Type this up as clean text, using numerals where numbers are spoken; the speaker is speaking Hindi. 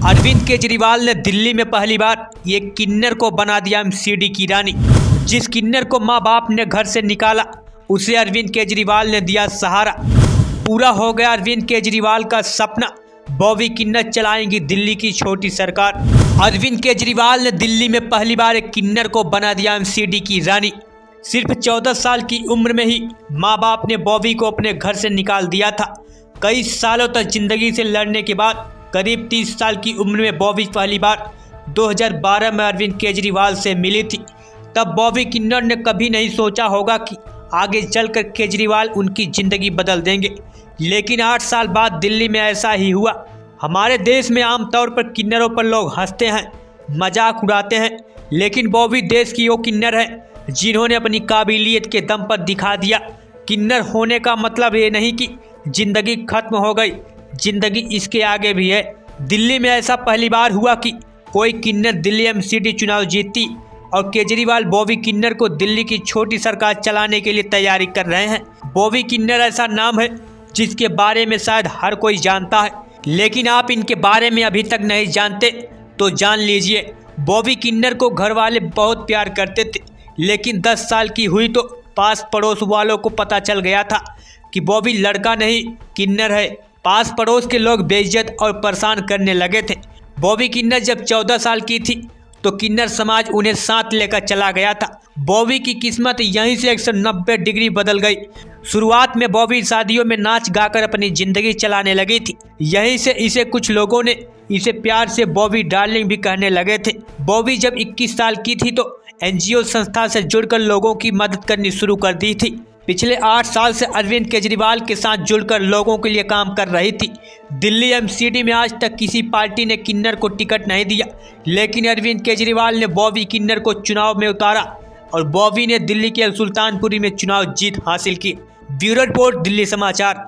अरविंद केजरीवाल ने दिल्ली में पहली बार ये किन्नर को बना दिया एमसीडी की रानी। जिस किन्नर को माँ बाप ने घर से निकाला उसे अरविंद केजरीवाल ने दिया सहारा। पूरा हो गया अरविंद केजरीवाल का सपना, बॉबी किन्नर चलाएंगी दिल्ली की छोटी सरकार। अरविंद केजरीवाल ने दिल्ली में पहली बार एक किन्नर को बना दिया एमसीडी की रानी। सिर्फ 14 साल की उम्र में ही माँ बाप ने बॉबी को अपने घर से निकाल दिया था। कई सालों तक जिंदगी से लड़ने के बाद करीब 30 साल की उम्र में बॉबी पहली बार 2012 में अरविंद केजरीवाल से मिली थी। तब बॉबी किन्नर ने कभी नहीं सोचा होगा कि आगे चलकर केजरीवाल उनकी ज़िंदगी बदल देंगे, लेकिन 8 साल बाद दिल्ली में ऐसा ही हुआ। हमारे देश में आमतौर पर किन्नरों पर लोग हंसते हैं, मजाक उड़ाते हैं, लेकिन बॉबी देश की वो किन्नर है जिन्होंने अपनी काबिलियत के दम पर दिखा दिया। किन्नर होने का मतलब ये नहीं कि ज़िंदगी खत्म हो गई, ज़िंदगी इसके आगे भी है। दिल्ली में ऐसा पहली बार हुआ कि कोई किन्नर दिल्ली एमसीडी चुनाव जीती और केजरीवाल बॉबी किन्नर को दिल्ली की छोटी सरकार चलाने के लिए तैयारी कर रहे हैं। बॉबी किन्नर ऐसा नाम है जिसके बारे में शायद हर कोई जानता है, लेकिन आप इनके बारे में अभी तक नहीं जानते तो जान लीजिए। बॉबी किन्नर को घर वाले बहुत प्यार करते थे, लेकिन 10 साल की हुई तो पास पड़ोस वालों को पता चल गया था कि बॉबी लड़का नहीं किन्नर है। पास पड़ोस के लोग बेइज्जत और परेशान करने लगे थे। बॉबी किन्नर जब 14 साल की थी तो किन्नर समाज उन्हें साथ लेकर चला गया था। बॉबी की किस्मत यहीं से 190 डिग्री बदल गई। शुरुआत में बॉबी शादियों में नाच गाकर अपनी ज़िंदगी चलाने लगी थी। यहीं से इसे कुछ लोगों ने इसे प्यार से बॉबी डार्लिंग भी कहने लगे थे। बॉबी जब 21 साल की थी तो एनजीओ संस्था से जुड़कर लोगों की मदद करनी शुरू कर दी थी। पिछले 8 साल से अरविंद केजरीवाल के साथ जुड़कर लोगों के लिए काम कर रही थी। दिल्ली एमसीडी में आज तक किसी पार्टी ने किन्नर को टिकट नहीं दिया, लेकिन अरविंद केजरीवाल ने बॉबी किन्नर को चुनाव में उतारा और बॉबी ने दिल्ली के सुल्तानपुरी में चुनाव जीत हासिल की। ब्यूरो रिपोर्ट, दिल्ली समाचार।